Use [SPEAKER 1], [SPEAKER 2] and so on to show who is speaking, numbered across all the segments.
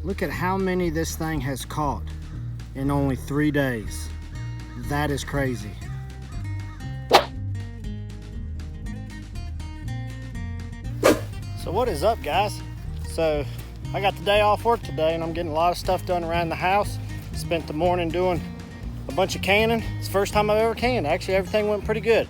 [SPEAKER 1] Look at how many this thing has caught in only 3 days. That is crazy. So what is up, guys? So I got the day off work today and I'm getting a lot of stuff done around the house. Spent the morning doing a bunch of canning. It's the first time I've ever canned. Actually, everything went pretty good.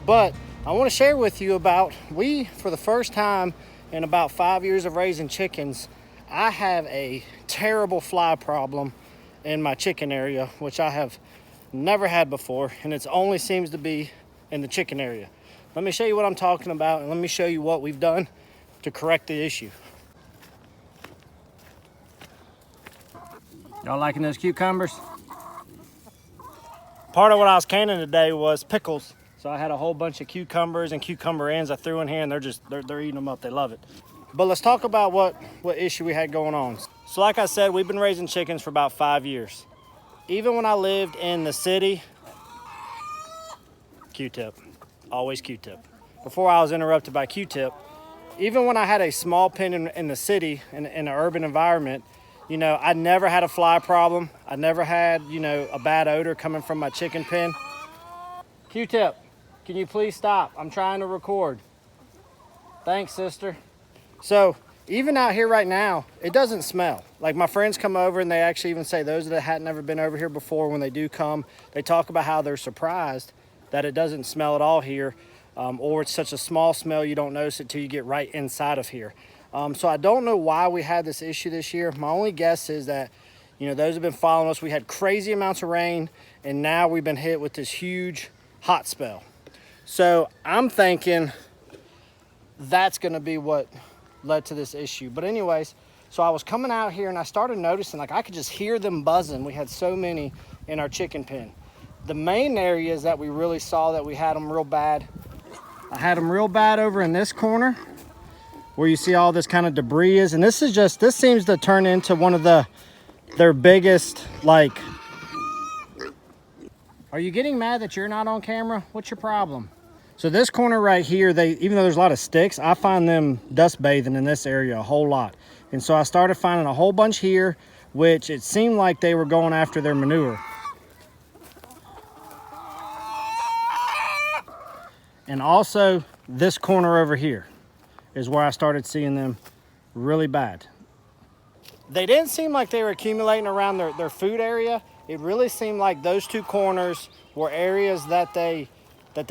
[SPEAKER 1] But I want to share with you about, for the first time in about 5 years of raising chickens, I have a terrible fly problem in my chicken area, which I have never had before, and it only seems to be in the chicken area. Let me show you what I'm talking about, and let me show you what we've done to correct the issue. Y'all liking those cucumbers? Part of what I was canning today was pickles. So I had a whole bunch of cucumbers and cucumber ends I threw in here, and they're eating them up. They love it. But let's talk about what issue we had going on. So like I said, we've been raising chickens for about 5 years. Even when I lived in the city, Q-tip, always Q-tip. Before I was interrupted by Q-tip, even when I had a small pen in the city, in an urban environment, you know, I never had a fly problem. I never had, you know, a bad odor coming from my chicken pen. Q-tip, can you please stop? I'm trying to record. Thanks, sister. So even out here right now, it doesn't smell. Like, my friends come over and they actually even say, those that hadn't ever been over here before, when they do come, they talk about how they're surprised that it doesn't smell at all here, or it's such a small smell you don't notice it till you get right inside of here. So I don't know why we had this issue this year. My only guess is that, you know, those have been following us. We had crazy amounts of rain, and now we've been hit with this huge hot spell. So I'm thinking that's gonna be what led to this issue. But anyways, so I was coming out here and I started noticing, like, I could just hear them buzzing. We had so many in our chicken pen. The main areas that we really saw that we had them real bad, I had them real bad over in this corner where you see all this kind of debris is, and this seems to turn into one of their biggest, like, are you getting mad that you're not on camera? What's your problem? So this corner right here, even though there's a lot of sticks, I find them dust bathing in this area a whole lot. And so I started finding a whole bunch here, which it seemed like they were going after their manure. And also this corner over here is where I started seeing them really bad. They didn't seem like they were accumulating around their food area. It really seemed like those two corners were areas that they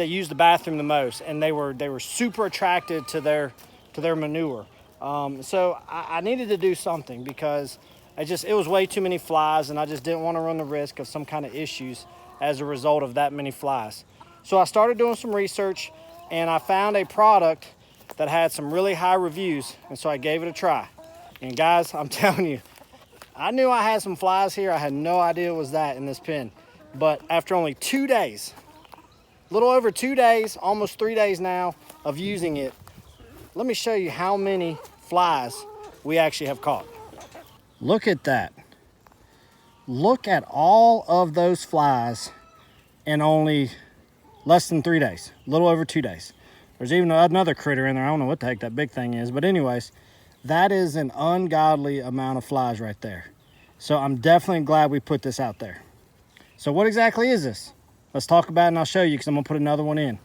[SPEAKER 1] used the bathroom the most, and they were super attracted to their manure. So I needed to do something, because it was way too many flies, and I just didn't want to run the risk of some kind of issues as a result of that many flies. So I started doing some research, and I found a product that had some really high reviews, and so I gave it a try. And guys, I'm telling you, I knew I had some flies here. I had no idea it was that in this pen. But after only 2 days, a little over 2 days, almost 3 days now of using it, let me show you how many flies we actually have caught. Look at that. Look at all of those flies in only less than 3 days, a little over 2 days. There's even another critter in there. I don't know what the heck that big thing is, but anyways, that is an ungodly amount of flies right there. So I'm definitely glad we put this out there. So what exactly is this? Let's talk about it, and I'll show you, because I'm gonna put another one in.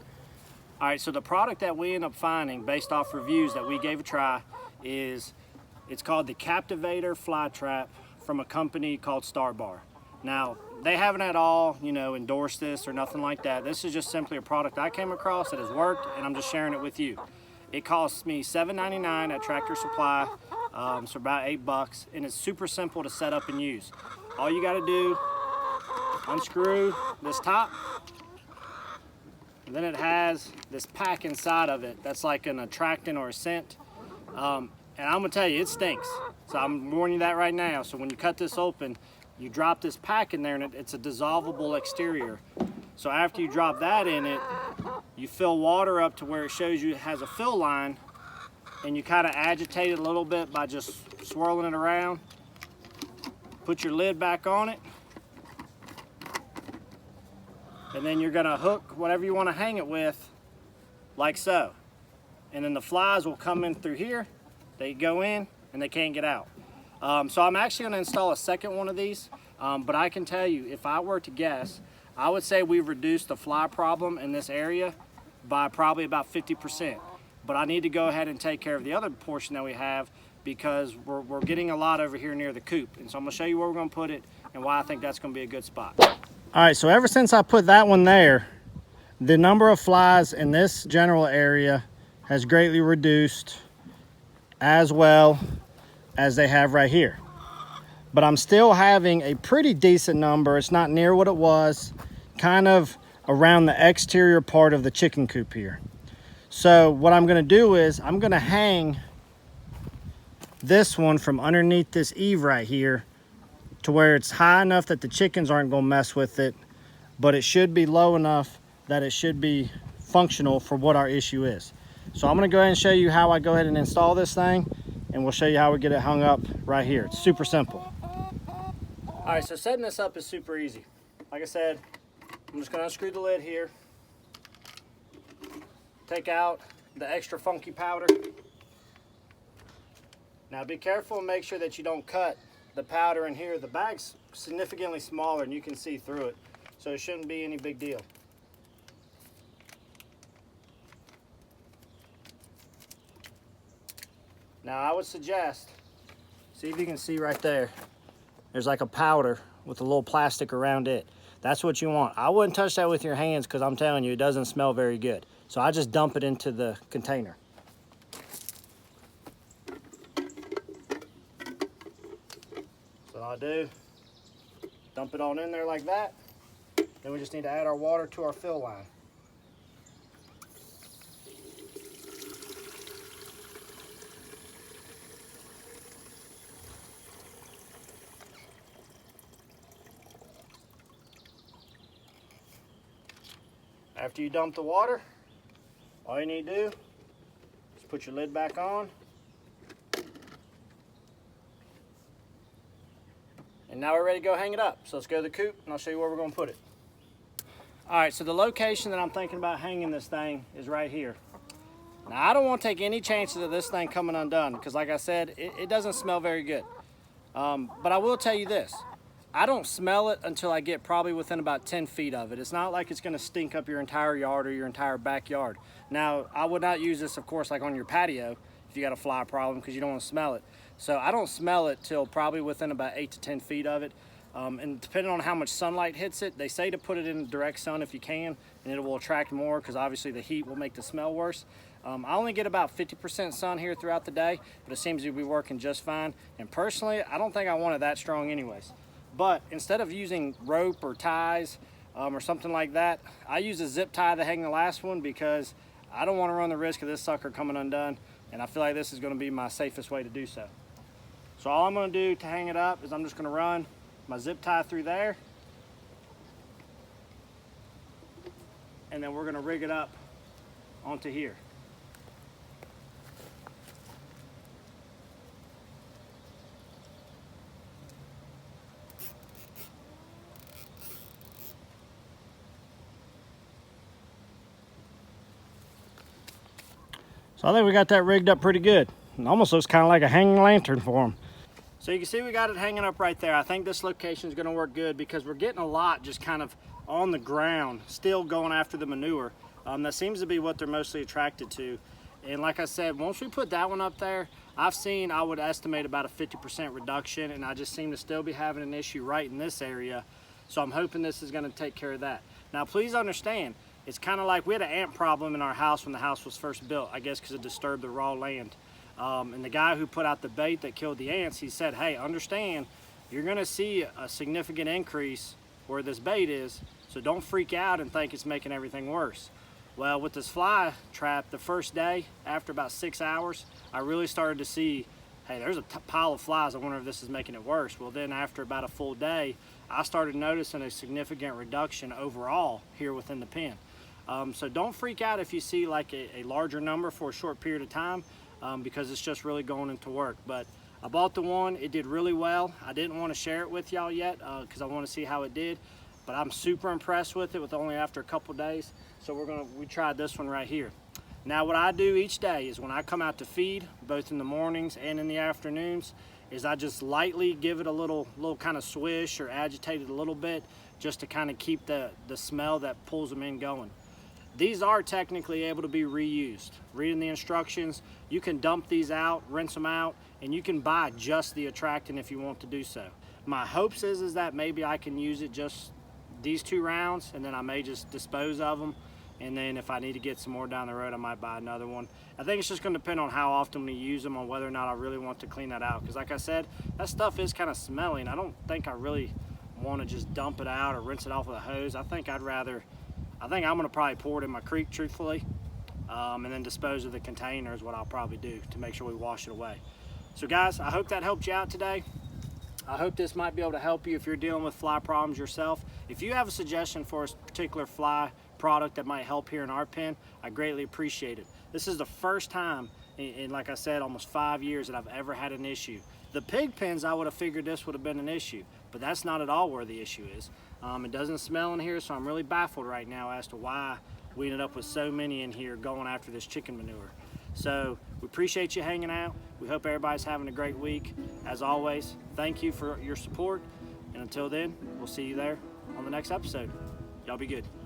[SPEAKER 1] All right, so the product that we end up finding based off reviews that we gave a try it's called the Captivator Fly Trap from a company called Starbar. Now, they haven't at all, you know, endorsed this or nothing like that. This is just simply a product I came across that has worked, and I'm just sharing it with you. It costs me $7.99 at Tractor Supply, so about $8, and it's super simple to set up and use. All you gotta do, unscrew this top, and then it has this pack inside of it that's like an attractant or a scent. And I'm gonna tell you, it stinks. So I'm warning you that right now. So when you cut this open, you drop this pack in there, and it's a dissolvable exterior. So after you drop that in it, you fill water up to where it shows you it has a fill line, and you kind of agitate it a little bit by just swirling it around. Put your lid back on it, and then you're gonna hook whatever you want to hang it with, like so. And then the flies will come in through here, they go in, and they can't get out. So I'm actually gonna install a second one of these, but I can tell you, if I were to guess, I would say we've reduced the fly problem in this area by probably about 50%. But I need to go ahead and take care of the other portion that we have because we're getting a lot over here near the coop. And so I'm gonna show you where we're gonna put it and why I think that's gonna be a good spot. All right, so ever since I put that one there, the number of flies in this general area has greatly reduced, as well as they have right here. But I'm still having a pretty decent number. It's not near what it was, kind of around the exterior part of the chicken coop here. So what I'm gonna do is I'm gonna hang this one from underneath this eave right here to where it's high enough that the chickens aren't gonna mess with it, but it should be low enough that it should be functional for what our issue is. So I'm gonna go ahead and show you how I go ahead and install this thing, and we'll show you how we get it hung up right here. It's super simple. All right, so setting this up is super easy. Like I said, I'm just gonna unscrew the lid here, take out the extra funky powder. Now be careful and make sure that you don't cut the powder in here. The bag's significantly smaller and you can see through it, so it shouldn't be any big deal. Now I would suggest, see if you can see right there, there's like a powder with a little plastic around it. That's what you want. I wouldn't touch that with your hands because I'm telling you, it doesn't smell very good. So I just dump it into the container. So I'll do, dump it on in there like that. Then we just need to add our water to our fill line. After you dump the water, all you need to do is put your lid back on. And now we're ready to go hang it up. So let's go to the coop and I'll show you where we're gonna put it. All right, so the location that I'm thinking about hanging this thing is right here. Now I don't want to take any chances of this thing coming undone because like I said, it doesn't smell very good. But I will tell you this. I don't smell it until I get probably within about 10 feet of it. It's not like it's gonna stink up your entire yard or your entire backyard. Now, I would not use this, of course, like on your patio if you got a fly problem because you don't wanna smell it. So I don't smell it till probably within about 8 to 10 feet of it. And depending on how much sunlight hits it, they say to put it in direct sun if you can, and it will attract more because obviously the heat will make the smell worse. I only get about 50% sun here throughout the day, but it seems to be working just fine. And personally, I don't think I want it that strong anyways. But instead of using rope or ties or something like that, I use a zip tie that hang the last one because I don't want to run the risk of this sucker coming undone, and I feel like this is going to be my safest way to do so. So all I'm going to do to hang it up is I'm just going to run my zip tie through there, and then we're going to rig it up onto here. So I think we got that rigged up pretty good. It almost looks kind of like a hanging lantern for them. So you can see we got it hanging up right there. I think this location is going to work good because we're getting a lot just kind of on the ground, still going after the manure. That seems to be what they're mostly attracted to. And like I said, once we put that one up there, I would estimate about a 50% reduction, and I just seem to still be having an issue right in this area. So I'm hoping this is going to take care of that. Now please understand, it's kind of like we had an ant problem in our house when the house was first built, I guess because it disturbed the raw land. And the guy who put out the bait that killed the ants, he said, hey, understand, you're gonna see a significant increase where this bait is, so don't freak out and think it's making everything worse. Well, with this fly trap, the first day, after about 6 hours, I really started to see, hey, there's a pile of flies, I wonder if this is making it worse. Well, then after about a full day, I started noticing a significant reduction overall here within the pen. So don't freak out if you see like a larger number for a short period of time because it's just really going into work. But I bought the one, it did really well. I didn't want to share it with y'all yet because I want to see how it did, but I'm super impressed with it with only after a couple days. So we tried this one right here. Now what I do each day is when I come out to feed, both in the mornings and in the afternoons, is I just lightly give it a little kind of swish or agitate it a little bit, just to kind of keep the smell that pulls them in going. These are technically able to be reused. Reading the instructions, you can dump these out, rinse them out, and you can buy just the attractant if you want to do so. My hopes is that maybe I can use it just these 2 rounds, and then I may just dispose of them, and then if I need to get some more down the road, I might buy another one. I think it's just going to depend on how often we use them, on whether or not I really want to clean that out, because like I said, that stuff is kind of smelly, and I don't think I really want to just dump it out or rinse it off with a hose. I think I'm going to probably pour it in my creek, truthfully, and then dispose of the container is what I'll probably do to make sure we wash it away. So guys, I hope that helped you out today. I hope this might be able to help you if you're dealing with fly problems yourself. If you have a suggestion for a particular fly product that might help here in our pen, I greatly appreciate it. This is the first time in, like I said, almost 5 years that I've ever had an issue. The pig pens, I would have figured this would have been an issue, but that's not at all where the issue is. It doesn't smell in here, so I'm really baffled right now as to why we ended up with so many in here going after this chicken manure. So we appreciate you hanging out. We hope everybody's having a great week. As always, thank you for your support. And until then, we'll see you there on the next episode. Y'all be good.